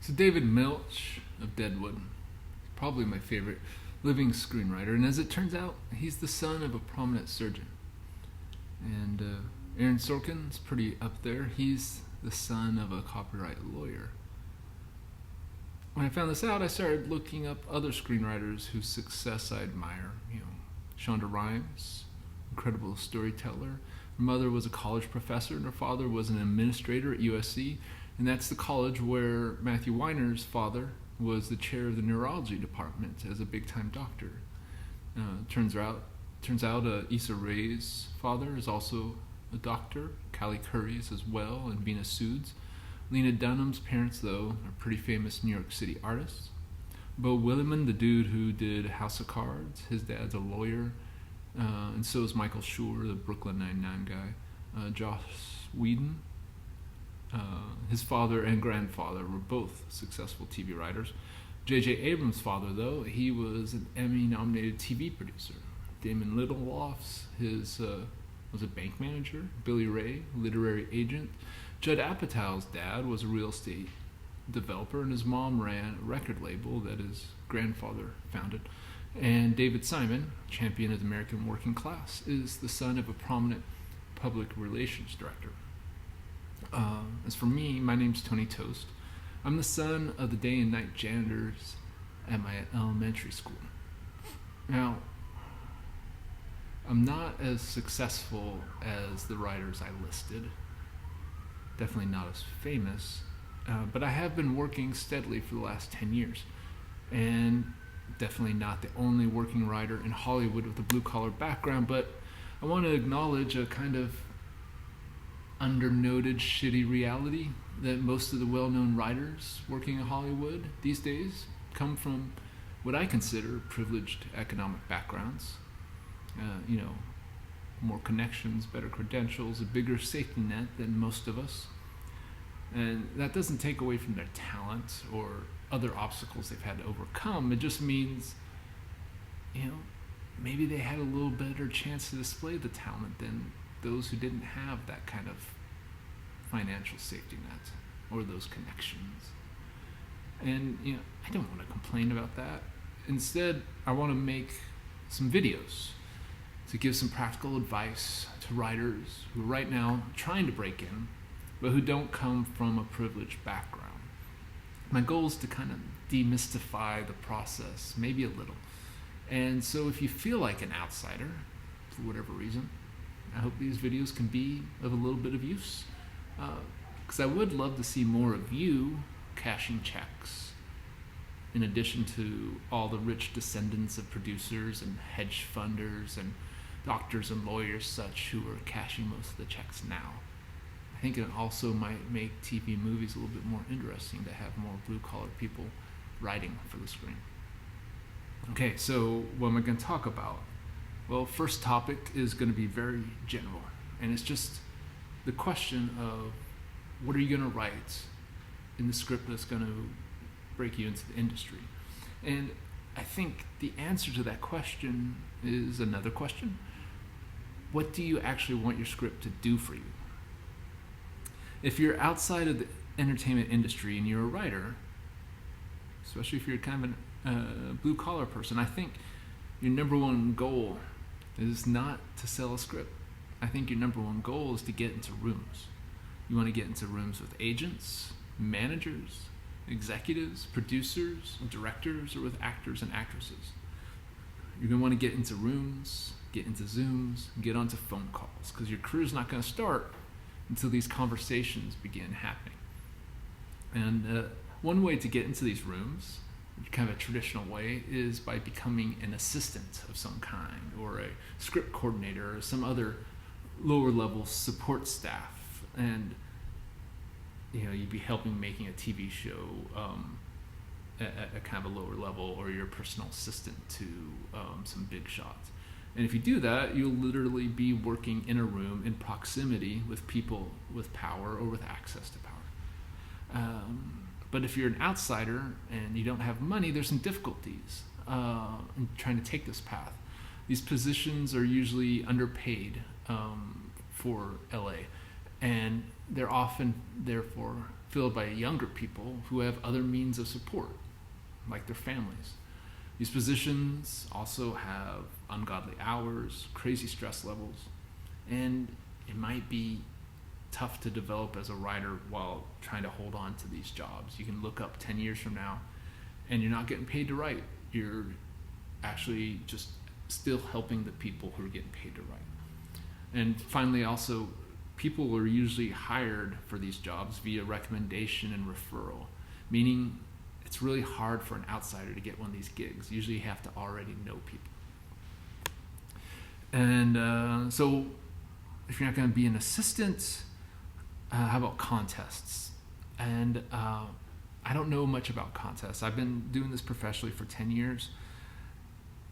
So David Milch of Deadwood, probably my favorite living screenwriter, and as it turns out, he's the son of a prominent surgeon. And Aaron Sorkin's pretty up there. He's the son of a copyright lawyer. When I found this out, I started looking up other screenwriters whose success I admire. Shonda Rhimes, incredible storyteller. Her mother was a college professor, and her father was an administrator at USC, and that's the college where Matthew Weiner's father was the chair of the neurology department as a big-time doctor. Turns out Issa Rae's father is also a doctor. Callie Curry's as well, and Venus Sood's. Lena Dunham's parents, though, are pretty famous New York City artists. Bo Willimon, the dude who did House of Cards, his dad's a lawyer, and so is Michael Schur, the Brooklyn Nine-Nine guy. Joss Whedon, his father and grandfather were both successful TV writers. J.J. Abrams' father, though, he was an Emmy-nominated TV producer. Damon Lindelof's was a bank manager. Billy Ray, literary agent. Judd Apatow's dad was a real estate developer, and his mom ran a record label that his grandfather founded. And David Simon, champion of the American working class, is the son of a prominent public relations director. As for me, my name's Tony Toast. I'm the son of the day and night janitors at my elementary school. Now, I'm not as successful as the writers I listed. Definitely not as famous, but I have been working steadily for the last 10 years. And definitely not the only working writer in Hollywood with a blue-collar background, but I want to acknowledge a kind of undernoted shitty reality that most of the well-known writers working in Hollywood these days come from what I consider privileged economic backgrounds. More connections, better credentials, a bigger safety net than most of us. And that doesn't take away from their talent or other obstacles they've had to overcome. It just means, maybe they had a little better chance to display the talent than those who didn't have that kind of financial safety net or those connections. And, I don't want to complain about that. Instead, I want to make some videos to give some practical advice to writers who are right now trying to break in, but who don't come from a privileged background. My goal is to kind of demystify the process, maybe a little. And so if you feel like an outsider, for whatever reason, I hope these videos can be of a little bit of use. Because I would love to see more of you cashing checks, in addition to all the rich descendants of producers and hedge funders and doctors and lawyers such who are cashing most of the checks now. I think it also might make TV movies a little bit more interesting to have more blue-collar people writing for the screen. Okay, so what am I going to talk about? Well, first topic is going to be very general, and it's just the question of what are you going to write in the script that's going to break you into the industry? And I think the answer to that question is another question. What do you actually want your script to do for you? If you're outside of the entertainment industry and you're a writer, especially if you're kind of a blue-collar person, I think your number one goal is not to sell a script. I think your number one goal is to get into rooms. You want to get into rooms with agents, managers, executives, producers, directors, or with actors and actresses. You're going to want to get into rooms, get into Zooms, get onto phone calls, because your career's not going to start until these conversations begin happening. And one way to get into these rooms, kind of a traditional way, is by becoming an assistant of some kind, or a script coordinator, or some other lower level support staff. And you'd be helping making a TV show at a kind of a lower level, or your personal assistant to some big shots. And if you do that, you'll literally be working in a room in proximity with people with power or with access to power. But if you're an outsider and you don't have money, there's some difficulties in trying to take this path. These positions are usually underpaid for LA. And they're often, therefore, filled by younger people who have other means of support, like their families. These positions also have ungodly hours, crazy stress levels, and it might be tough to develop as a writer while trying to hold on to these jobs. You can look up 10 years from now and you're not getting paid to write. You're actually just still helping the people who are getting paid to write. And finally, also, people are usually hired for these jobs via recommendation and referral, meaning it's really hard for an outsider to get one of these gigs. Usually you have to already know people. And so if you're not going to be an assistant, how about contests? And I don't know much about contests. I've been doing this professionally for 10 years.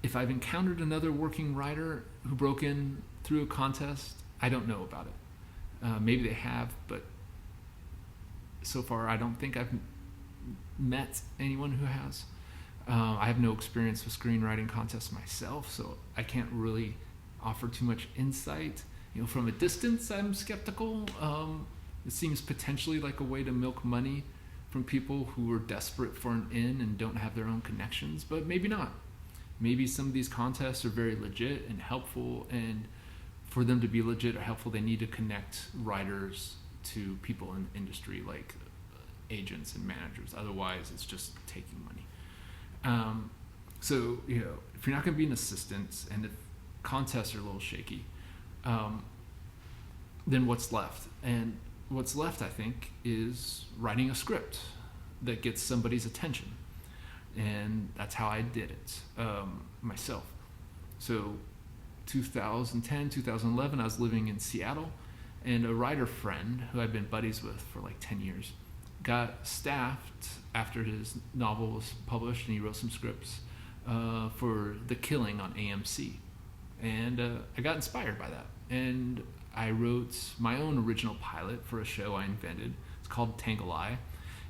If I've encountered another working writer who broke in through a contest, I don't know about it. Maybe they have, but so far I don't think I've met anyone who has. I have no experience with screenwriting contests myself, so I can't really offer too much insight. From a distance, I'm skeptical. It seems potentially like a way to milk money from people who are desperate for an in and don't have their own connections, but maybe not. Maybe some of these contests are very legit and helpful, and for them to be legit or helpful, they need to connect writers to people in the industry, like agents and managers. Otherwise, it's just taking money. So, if you're not going to be an assistant and if contests are a little shaky, then what's left? And what's left, I think, is writing a script that gets somebody's attention. And that's how I did it myself. So 2010, 2011, I was living in Seattle, and a writer friend who I'd been buddies with for like 10 years got staffed after his novel was published, and he wrote some scripts for The Killing on AMC. And I got inspired by that. And I wrote my own original pilot for a show I invented. It's called Tangle Eye.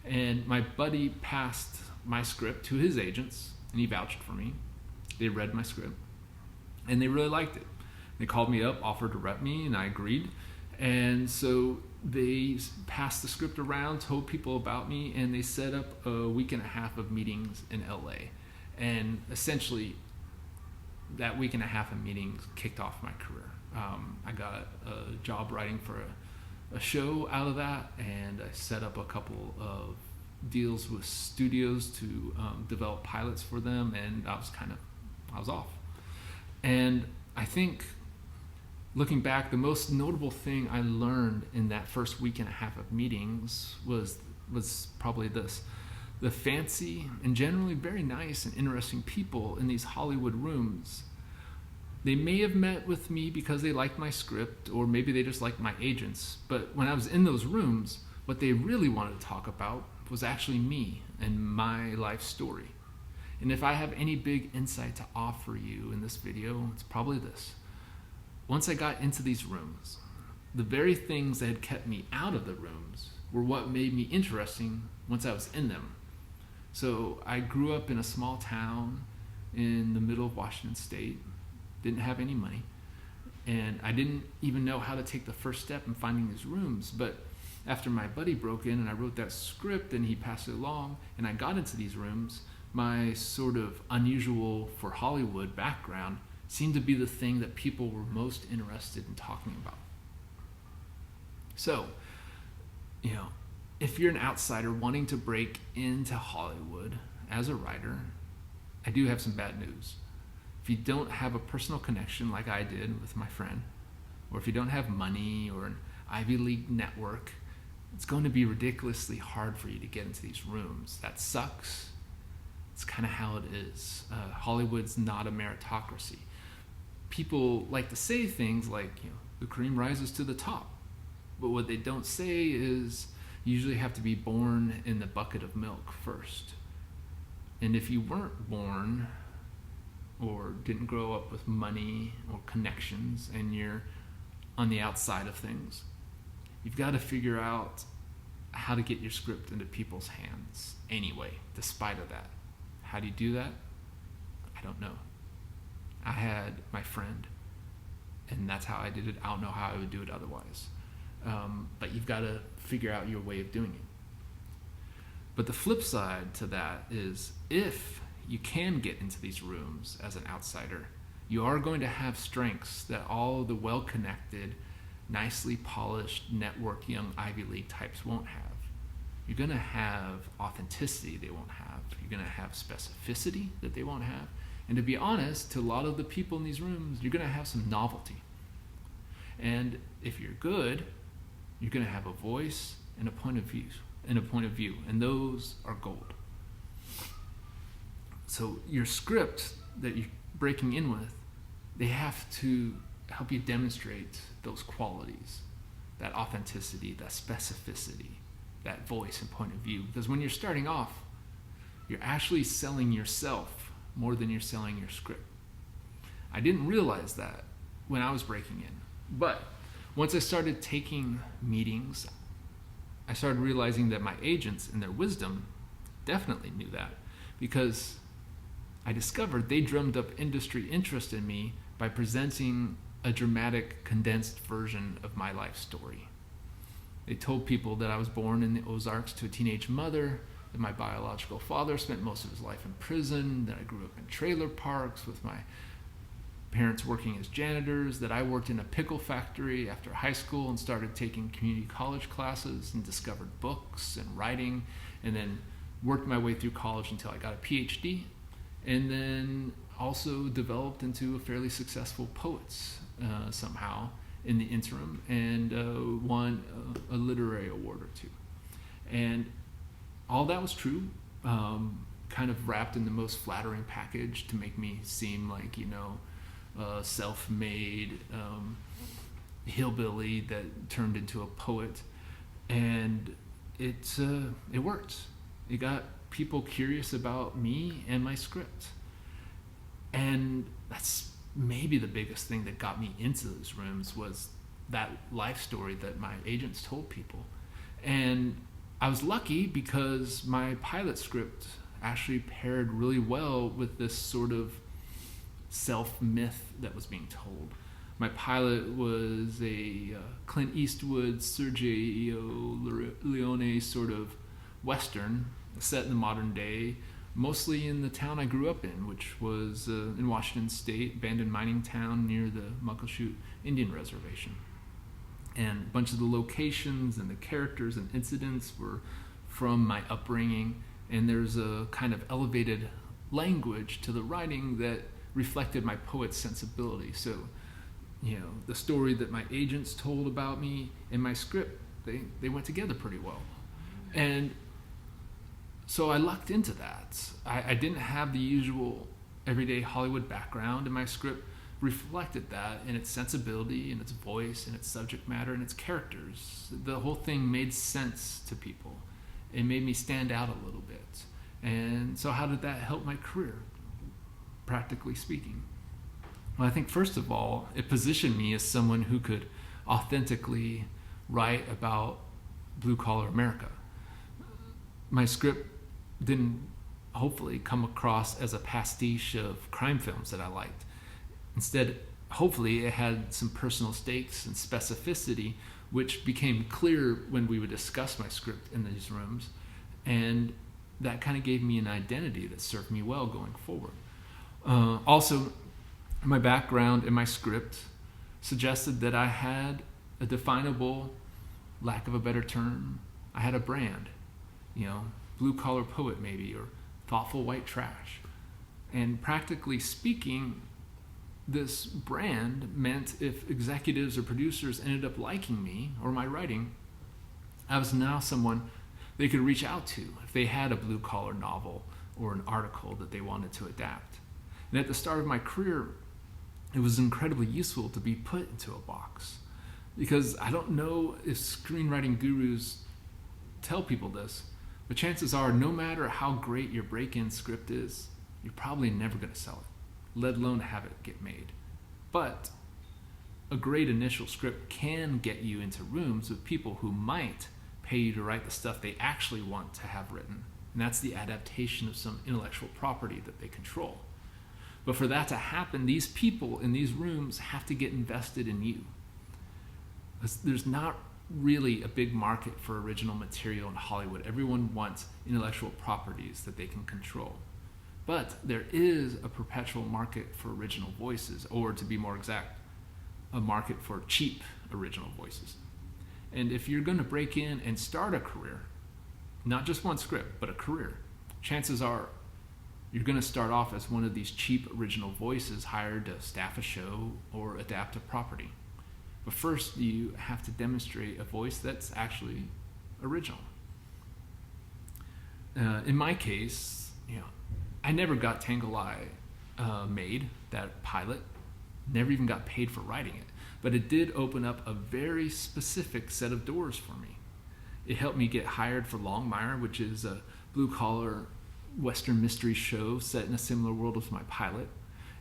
And my buddy passed my script to his agents, and he vouched for me. They read my script, and they really liked it. They called me up, offered to rep me, and I agreed. And so they passed the script around, told people about me, and they set up a week and a half of meetings in LA. And essentially, that week and a half of meetings kicked off my career. I got a job writing for a show out of that, and I set up a couple of deals with studios to develop pilots for them, and I was off. And I think, looking back, the most notable thing I learned in that first week and a half of meetings was probably this. The fancy and generally very nice and interesting people in these Hollywood rooms, they may have met with me because they liked my script, or maybe they just liked my agents, but when I was in those rooms, what they really wanted to talk about was actually me and my life story. And if I have any big insight to offer you in this video, it's probably this. Once I got into these rooms, the very things that had kept me out of the rooms were what made me interesting once I was in them. So I grew up in a small town in the middle of Washington State, didn't have any money, and I didn't even know how to take the first step in finding these rooms. But after my buddy broke in and I wrote that script and he passed it along and I got into these rooms, my sort of unusual for Hollywood background seemed to be the thing that people were most interested in talking about. So, if you're an outsider wanting to break into Hollywood as a writer, I do have some bad news. If you don't have a personal connection like I did with my friend, or if you don't have money or an Ivy League network, it's going to be ridiculously hard for you to get into these rooms. That sucks. It's kind of how it is. Hollywood's not a meritocracy. People like to say things like, the cream rises to the top. But what they don't say is you usually have to be born in the bucket of milk first. And if you weren't born or didn't grow up with money or connections and you're on the outside of things, you've got to figure out how to get your script into people's hands anyway, despite of that. How do you do that? I don't know. I had my friend, and that's how I did it. I don't know how I would do it otherwise. but you've got to figure out your way of doing it. But the flip side to that is, if you can get into these rooms as an outsider, you are going to have strengths that all the well-connected, nicely polished, networked young Ivy League types won't have. You're going to have authenticity they won't have. You're going to have specificity that they won't have. And to be honest, to a lot of the people in these rooms, you're going to have some novelty. And if you're good, you're going to have a voice and a point of view. And those are gold. So your script that you're breaking in with, they have to help you demonstrate those qualities, that authenticity, that specificity, that voice and point of view. Because when you're starting off, you're actually selling yourself more than you're selling your script. I didn't realize that when I was breaking in. But once I started taking meetings, I started realizing that my agents, in their wisdom, definitely knew that, because I discovered they drummed up industry interest in me by presenting a dramatic, condensed version of my life story. They told people that I was born in the Ozarks to a teenage mother, that my biological father spent most of his life in prison, that I grew up in trailer parks with my parents working as janitors, that I worked in a pickle factory after high school and started taking community college classes and discovered books and writing, and then worked my way through college until I got a PhD, and then also developed into a fairly successful poet somehow in the interim, and won a literary award or two. And all that was true, kind of wrapped in the most flattering package to make me seem like, self-made hillbilly that turned into a poet. And it worked. It got people curious about me and my script. And that's maybe the biggest thing that got me into those rooms, was that life story that my agents told people. And I was lucky because my pilot script actually paired really well with this sort of self-myth that was being told. My pilot was a Clint Eastwood, Sergio Leone sort of Western set in the modern day, mostly in the town I grew up in, which was in Washington State, abandoned mining town near the Muckleshoot Indian Reservation. And a bunch of the locations and the characters and incidents were from my upbringing, and there's a kind of elevated language to the writing that reflected my poet's sensibility. So, the story that my agents told about me and my script, they went together pretty well. And so I lucked into that. I didn't have the usual everyday Hollywood background, and my script reflected that in its sensibility, in its voice, in its subject matter, and its characters. The whole thing made sense to people. It made me stand out a little bit. And so how did that help my career, practically speaking? Well, I think first of all, it positioned me as someone who could authentically write about blue-collar America. My script didn't hopefully come across as a pastiche of crime films that I liked. Instead, hopefully it had some personal stakes and specificity, which became clear when we would discuss my script in these rooms. And that kind of gave me an identity that served me well going forward. Also, my background and my script suggested that I had a definable, lack of a better term, I had a brand, blue-collar poet maybe, or thoughtful white trash. And practically speaking, this brand meant if executives or producers ended up liking me or my writing, I was now someone they could reach out to if they had a blue-collar novel or an article that they wanted to adapt. And at the start of my career, it was incredibly useful to be put into a box, because I don't know if screenwriting gurus tell people this, but chances are no matter how great your break-in script is, you're probably never going to sell it, let alone have it get made. But a great initial script can get you into rooms with people who might pay you to write the stuff they actually want to have written. And that's the adaptation of some intellectual property that they control. But for that to happen, these people in these rooms have to get invested in you. There's not really a big market for original material in Hollywood. Everyone wants intellectual properties that they can control. But there is a perpetual market for original voices, or to be more exact, a market for cheap original voices. And if you're going to break in and start a career, not just one script, but a career, chances are you're going to start off as one of these cheap original voices hired to staff a show or adapt a property. But first, you have to demonstrate a voice that's actually original. In my case, I never got Tangle Eye made, that pilot. Never even got paid for writing it. But it did open up a very specific set of doors for me. It helped me get hired for Longmire, which is a blue-collar Western mystery show set in a similar world as my pilot.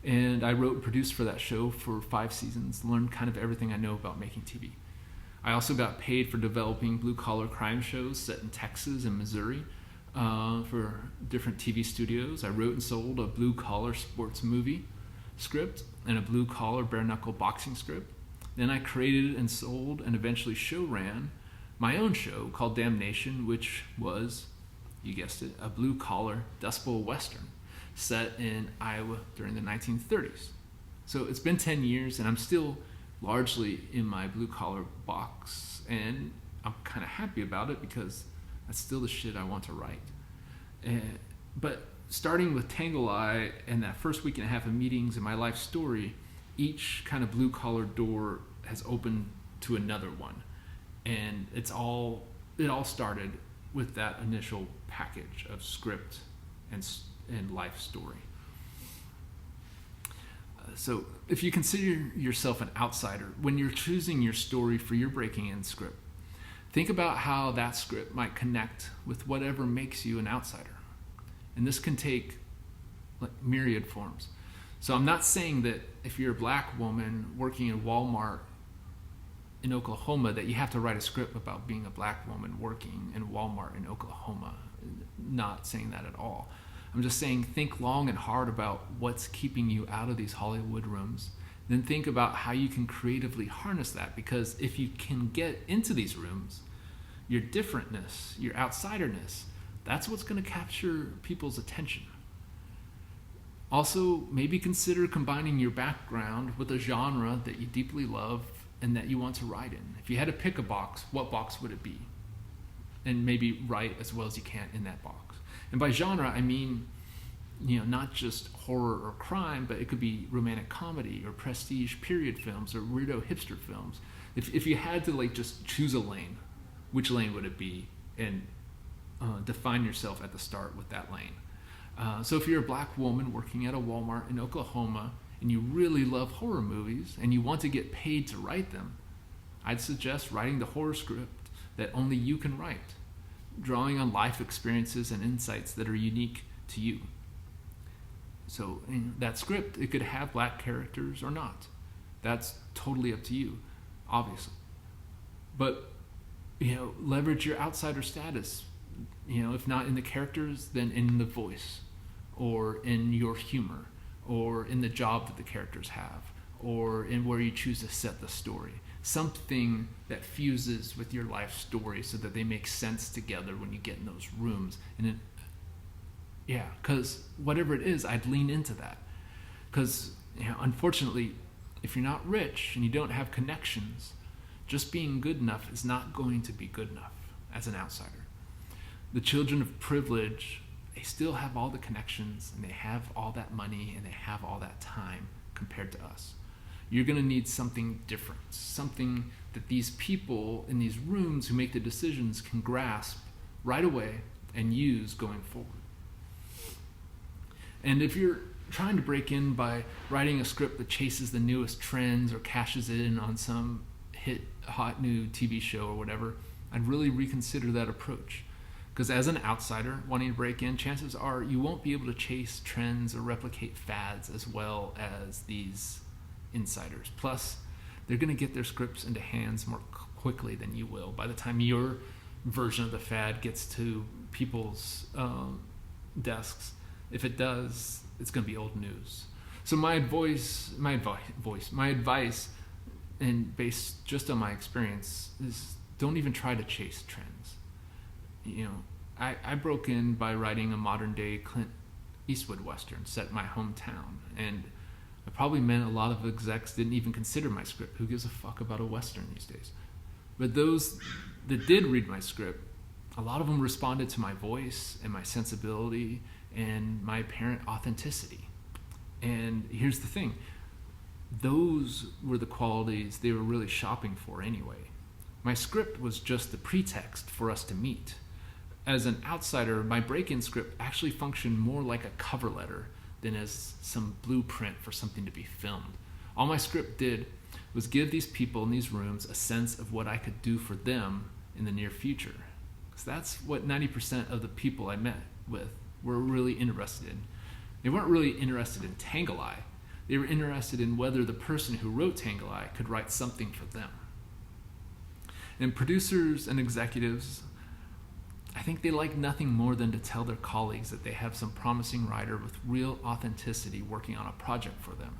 And I wrote and produced for that show for 5 seasons, learned kind of everything I know about making TV. I also got paid for developing blue-collar crime shows set in Texas and Missouri for different TV studios. I wrote and sold a blue-collar sports movie script and a blue-collar bare-knuckle boxing script. Then I created and sold and eventually show ran my own show called Damnation, which was, you guessed it, a blue-collar Dust Bowl Western set in Iowa during the 1930s. So it's been 10 years and I'm still largely in my blue-collar box, and I'm kind of happy about it because that's still the shit I want to write. But starting with Tangle Eye and that first week and a half of meetings in my life story, each kind of blue-collar door has opened to another one. And it all started with that initial package of script and life story. So if you consider yourself an outsider, when you're choosing your story for your breaking in script, think about how that script might connect with whatever makes you an outsider. And this can take myriad forms. So I'm not saying that if you're a black woman working in Walmart in Oklahoma that you have to write a script about being a black woman working in Walmart in Oklahoma. Not saying that at all. I'm just saying think long and hard about what's keeping you out of these Hollywood rooms. Then think about how you can creatively harness that, because if you can get into these rooms, your differentness, your outsiderness, that's what's going to capture people's attention. Also, maybe consider combining your background with a genre that you deeply love and that you want to write in. If you had to pick a box, what box would it be? And maybe write as well as you can in that box. And by genre, I mean, not just horror or crime, but it could be romantic comedy or prestige period films or weirdo hipster films. If you had to just choose a lane, which lane would it be? And define yourself at the start with that lane. So if you're a black woman working at a Walmart in Oklahoma and you really love horror movies and you want to get paid to write them, I'd suggest writing the horror script that only you can write, drawing on life experiences and insights that are unique to you. So in that script, it could have black characters or not. That's totally up to you, obviously. But, leverage your outsider status. If not in the characters, then in the voice, or in your humor, or in the job that the characters have, or in where you choose to set the story. Something that fuses with your life story so that they make sense together when you get in those rooms. And because whatever it is, I'd lean into that. Because, unfortunately, if you're not rich and you don't have connections, just being good enough is not going to be good enough as an outsider. The children of privilege, they still have all the connections and they have all that money and they have all that time compared to us. You're going to need something different, something that these people in these rooms who make the decisions can grasp right away and use going forward. And if you're trying to break in by writing a script that chases the newest trends or cashes in on some hot new TV show or whatever, I'd really reconsider that approach. Because as an outsider wanting to break in, chances are you won't be able to chase trends or replicate fads as well as these insiders. Plus, they're going to get their scripts into hands more quickly than you will. By the time your version of the fad gets to people's desks, if it does, it's going to be old news. So my advice, and based just on my experience, is don't even try to chase trends. I broke in by writing a modern day Clint Eastwood Western set in my hometown, and it probably meant a lot of execs didn't even consider my script. Who gives a fuck about a Western these days? But those that did read my script, a lot of them responded to my voice and my sensibility and my apparent authenticity. And here's the thing, those were the qualities they were really shopping for anyway. My script was just the pretext for us to meet. As an outsider, my break-in script actually functioned more like a cover letter than as some blueprint for something to be filmed. All my script did was give these people in these rooms a sense of what I could do for them in the near future. Because that's what 90% of the people I met with were really interested in. They weren't really interested in Tangle-Eye. They were interested in whether the person who wrote Tangle-Eye could write something for them. And producers and executives, I think they like nothing more than to tell their colleagues that they have some promising writer with real authenticity working on a project for them.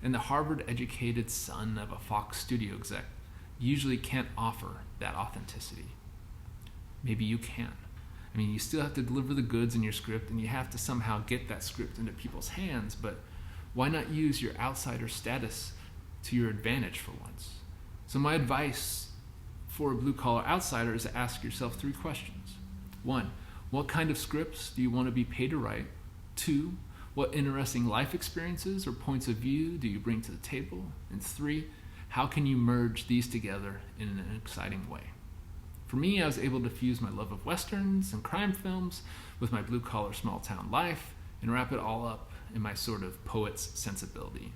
And the Harvard-educated son of a Fox studio exec usually can't offer that authenticity. Maybe you can. I mean, you still have to deliver the goods in your script, and you have to somehow get that script into people's hands, but why not use your outsider status to your advantage for once? So my advice for a blue-collar outsider is to ask yourself 3 questions. 1, what kind of scripts do you want to be paid to write? 2, what interesting life experiences or points of view do you bring to the table? And 3, how can you merge these together in an exciting way? For me, I was able to fuse my love of Westerns and crime films with my blue-collar small-town life and wrap it all up in my sort of poet's sensibility.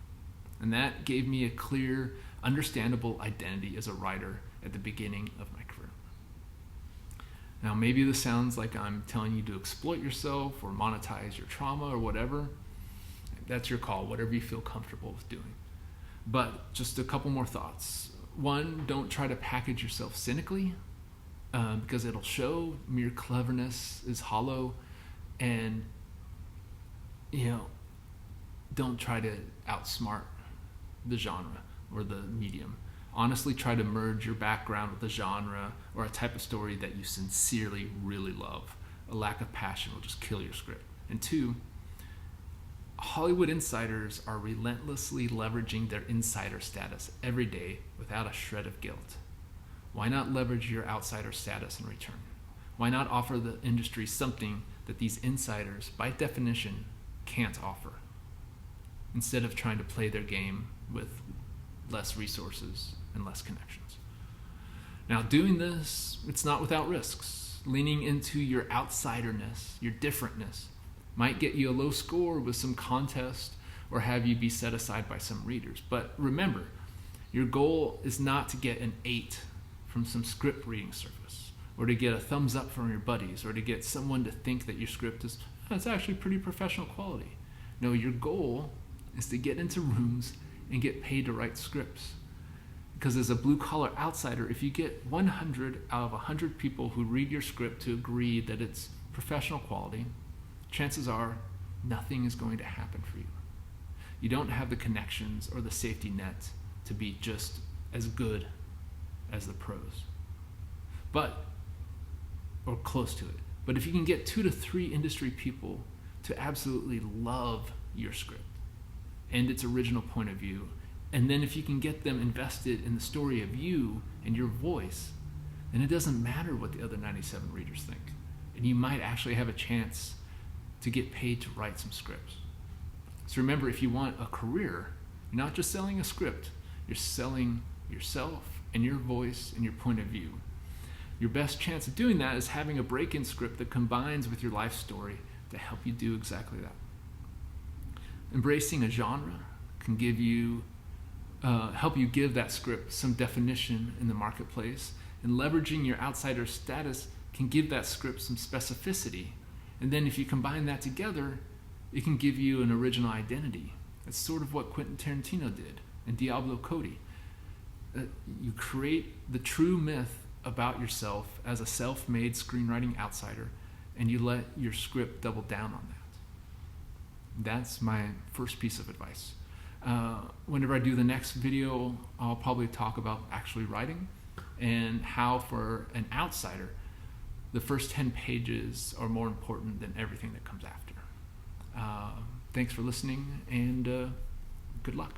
And that gave me a clear, understandable identity as a writer at the beginning of my career. Now, maybe this sounds like I'm telling you to exploit yourself or monetize your trauma or whatever. That's your call, whatever you feel comfortable with doing. But just a couple more thoughts. 1, don't try to package yourself cynically, because it'll show. Mere cleverness is hollow, and don't try to outsmart the genre or the medium. Honestly, try to merge your background with the genre or a type of story that you sincerely really love. A lack of passion will just kill your script. And 2, Hollywood insiders are relentlessly leveraging their insider status every day without a shred of guilt. Why not leverage your outsider status in return? Why not offer the industry something that these insiders, by definition, can't offer, instead of trying to play their game with less resources and less connections? Now, doing this, it's not without risks. Leaning into your outsiderness, your differentness, might get you a low score with some contest or have you be set aside by some readers. But remember, your goal is not to get an 8 from some script reading service, or to get a thumbs up from your buddies, or to get someone to think that your script is, it's actually pretty professional quality. No, your goal is to get into rooms and get paid to write scripts. Because as a blue-collar outsider, if you get 100 out of 100 people who read your script to agree that it's professional quality, chances are nothing is going to happen for you. You don't have the connections or the safety net to be just as good as the pros, or close to it. But if you can get 2 to 3 industry people to absolutely love your script and its original point of view, and then if you can get them invested in the story of you and your voice, then it doesn't matter what the other 97 readers think. And you might actually have a chance to get paid to write some scripts. So remember, if you want a career, you're not just selling a script, you're selling yourself and your voice and your point of view. Your best chance of doing that is having a break-in script that combines with your life story to help you do exactly that. Embracing a genre can give you help you give that script some definition in the marketplace, and leveraging your outsider status can give that script some specificity. And then if you combine that together, it can give you an original identity. That's sort of what Quentin Tarantino did in Diablo Cody. You create the true myth about yourself as a self-made screenwriting outsider, and you let your script double down on that. That's my first piece of advice. Whenever I do the next video, I'll probably talk about actually writing, and how, for an outsider, the first 10 pages are more important than everything that comes after. Thanks for listening, and good luck.